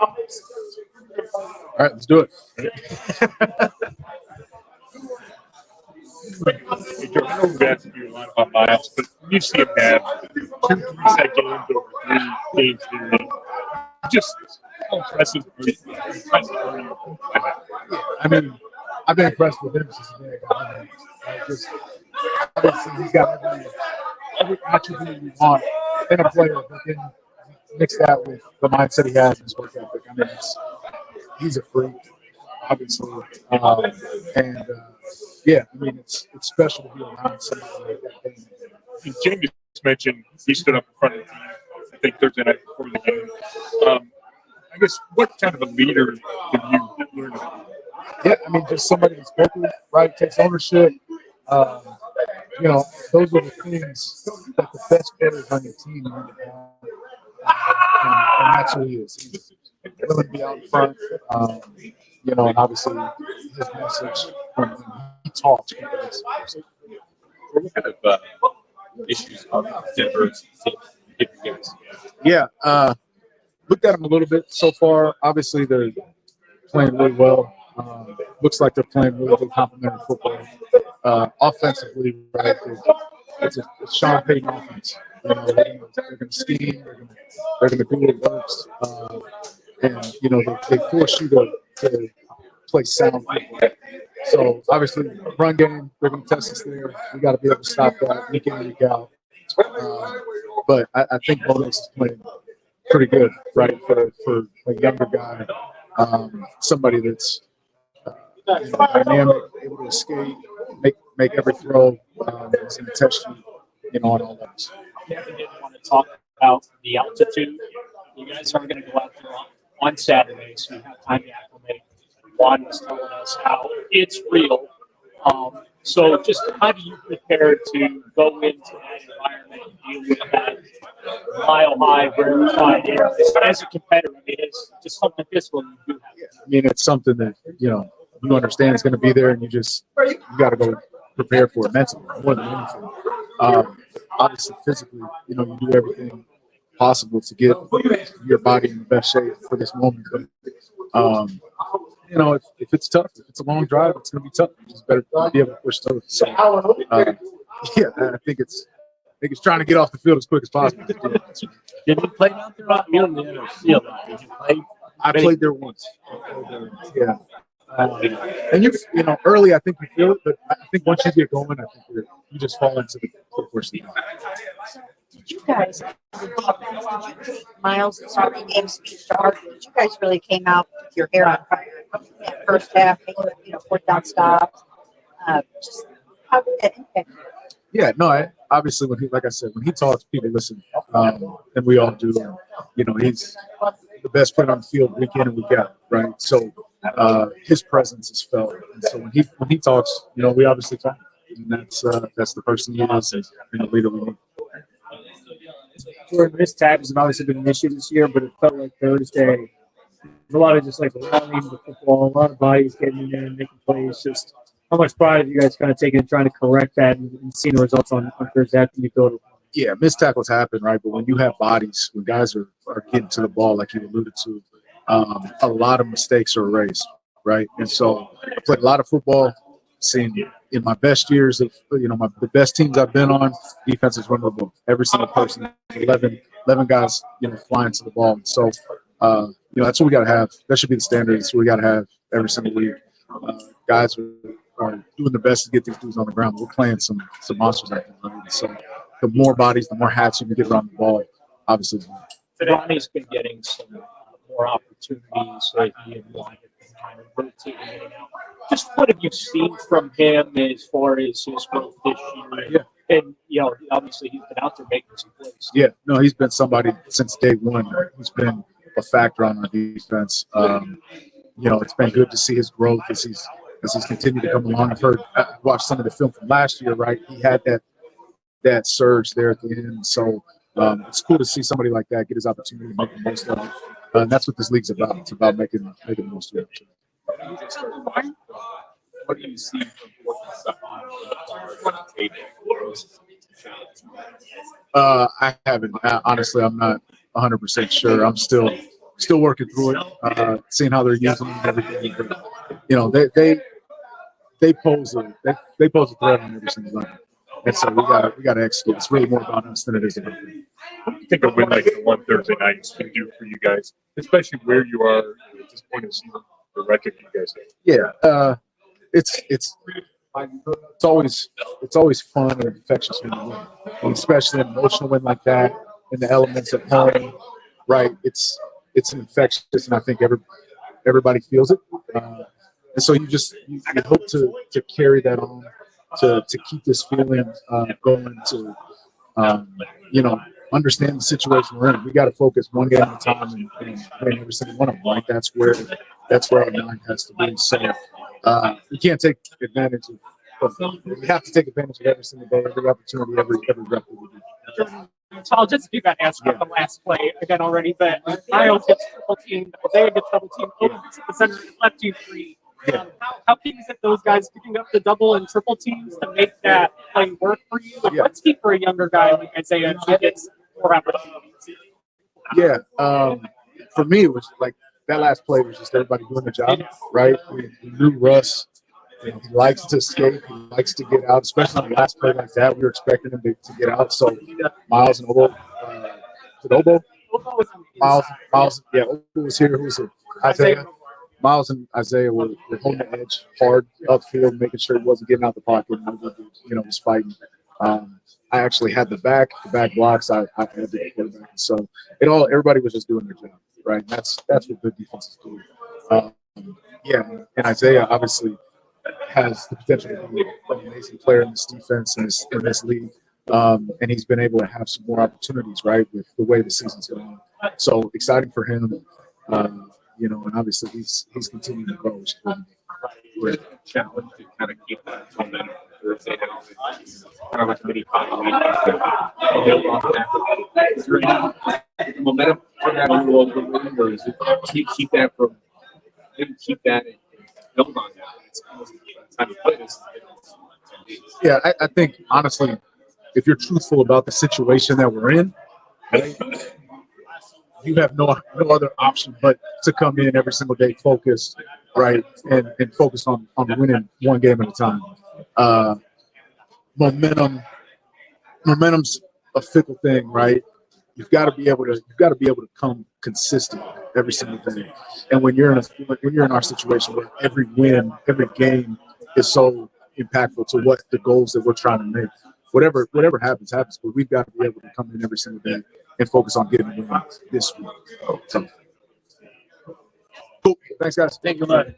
All right, let's do it. Hey, Jordan, I know we've asked you a lot about Miles, but you see him have 2 3-set games over 3 games period. Just how impressive are you? I mean, I've been impressed with him since the day I got him. Just obviously he's got every attribute you want in a player, but then mix that with the mindset he has and his work ethic. I mean, he's a freak, obviously, and yeah, I mean, it's special to be around somebody like that. And James mentioned he stood up in front of the team, I think Thursday night before the game. I guess what kind of a leader did you learn about? Yeah, I mean, just somebody that's vocal, right? Takes ownership. You know, those are the things that the best players on your team need to have. And that's who he is. He's willing to be out in front. You know, and obviously his message when he talks. What kind of issues are Denver's guys? Yeah, looked at them a little bit so far. Obviously, they're playing really well. Looks like they're playing really good complementary football. Offensively, right? It's a Sean Payton offense. You know, they're going to scheme. They're going to do what works. And, you know, they force you to play sound football. So, obviously, run game, they're going to test us there. We got to be able to stop that week in, week out. But I think Bo Nix is playing pretty good, right, for a younger guy. Somebody that's dynamic, able to escape, make every throw. It's going to test you, you know, on all levels. Kevin didn't want to talk about the altitude. You guys are going to go out there on Saturday, so you have time to acclimate. Juan was telling us how it's real. So just how do you prepare to go into that environment and deal with that mile-high verified air? As a competitor, I mean, it's just something physical you do have. I mean, it's something that, you know, you understand it's going to be there, and you got to go prepare for it mentally more than anything. Obviously, physically, you know, you do everything possible to get your body in the best shape for this moment. But, you know, if it's tough, if it's a long drive, it's going to be tough. You just better be able to push through. So, yeah, I think it's trying to get off the field as quick as possible. Did you play out there on the NFC? Did you play? I played there once. Yeah. And you know, early I think you feel it, but I think once you get going, I think you just fall into the course. Did you guys, the defense, did you take Miles' game speech to heart? Did you guys really came out with your hair on fire in that first half, you know, fourth down stops? Just how did that impact you? Yeah, no, obviously when like I said, when he talks, people listen, and we all do. You know, he's the best player on the field week in and week out, right? So his presence is felt, and so when he talks, you know, we obviously talk, and that's the person he is, and the leader we need. Jordan, missed tackles have obviously been an issue this year, but it felt like Thursday. There's a lot of just like running the football, a lot of bodies getting in there and making plays. Just how much pride have you guys kind of taken in trying to correct that and seeing the results on Thursday after you build it? Yeah, missed tackles happen, right? But when you have bodies, when guys are getting to the ball, like you alluded to, a lot of mistakes are erased, right? And so I played a lot of football, seen in my best years of, you know, the best teams I've been on, defenses run the ball. Every single person, 11 guys, you know, flying to the ball. And so, you know, that's what we got to have. That should be the standard. That's what we got to have every single week. Guys are doing their best to get these dudes on the ground. We're playing some monsters out there, right? So the more bodies, the more hats you can get around the ball, obviously. Ronnie's been getting some more opportunities. He and Juan have been kind of rotating in and out. Just what have you seen from him as far as his growth this year? Yeah. And, you know, obviously he's been out there making some plays. Yeah, no, he's been somebody since day one who's been a factor on our defense. You know, it's been good to see his growth as he's continued to come along. I watched some of the film from last year, right? He had that surge there at the end. So it's cool to see somebody like that get his opportunity to make the most of it. And that's what this league's about. It's about making the most of it. What do you see from working stuff on tape? I haven't. Honestly, I'm not 100% sure. I'm still still working through it, seeing how they're using them and everything. But, you know, they pose a threat on every single level. And so we got to execute. It's really more about us than it is about them. What do you think a win like the one Thursday night can do for you guys, especially where you are at this point of season, the record you guys have? Yeah, it's always fun and infectious when you win, and especially an emotional win like that, and the elements at home, right? It's infectious, and I think everybody feels it. And so you hope to carry that on, to keep this feeling going, to you know, understand the situation we're in. We got to focus one game at a time and win every single one of them. Right? That's where our mind has to be. So we can't take advantage of. We have to take advantage of every single day, every opportunity, every rep that we do. So I'll just do that answer the last play again already, but Miles gets triple teamed, Isaiah gets double teamed, Owen gets the center, left team three. How key is it those guys picking up the double and triple teams to make that play work for you? Like, what's key for a younger guy like Isaiah to get more opportunities? Yeah, for me, it was like that last play was just everybody doing the job, right? We knew Russ. You know, he likes to escape. He likes to get out, especially on the last play like that. We were expecting him to get out. So Miles and Obo, Miles, yeah, Obo was here. Who was it? Isaiah. Miles and Isaiah were holding the edge hard upfield, making sure he wasn't getting out the pocket. You know, was fighting. I actually had the back blocks. I had the quarterback. So everybody was just doing their job, right? And that's what good defenses do. And Isaiah obviously has the potential to be an amazing player in this defense and in this league. And he's been able to have some more opportunities, right, with the way the season's going. So exciting for him. You know, and obviously he's continuing to grow. We're challenged to kind of keep that momentum. Thursday night, kind of like mini to build off that. Is there any momentum from that on the road, or is it keep that from keep that and build on that? It's time to play this. Yeah, I think honestly, if you're truthful about the situation that we're in, right, you have no other option but to come in every single day focused, right, and focus on winning one game at a time. Momentum's a fickle thing, right? You've got to be able to come consistent every single day. And when you're in our situation where every win, every game is so impactful to what the goals that we're trying to make. Whatever happens, but we've got to be able to come in every single day and focus on getting a win this week. So, cool. Thanks, guys. Thank you, bud.